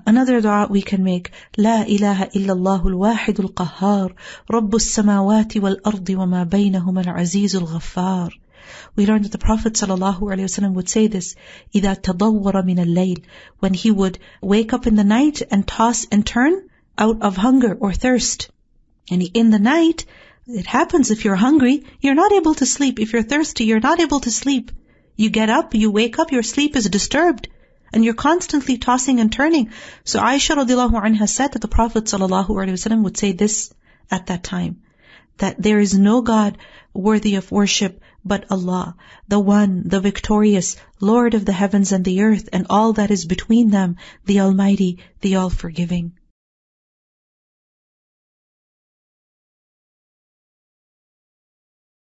Another dua we can make, La ilaha illallahul wahidul qahhar, rabbus samawati wal ardi wa ma baynahuma al-azizul ghaffar. We learned that the Prophet ﷺ would say this, إِذَا تَضَوَّرَ مِنَ اللَّيْلِ, when he would wake up in the night and toss and turn out of hunger or thirst. And in the night, it happens if you're hungry, you're not able to sleep. If you're thirsty, you're not able to sleep. You get up, you wake up, your sleep is disturbed. And you're constantly tossing and turning. So Aisha radiallahu anha said that the Prophet ﷺ would say this at that time, that there is no God worthy of worship but Allah, the One, the Victorious, Lord of the heavens and the earth, and all that is between them, the Almighty, the All-Forgiving.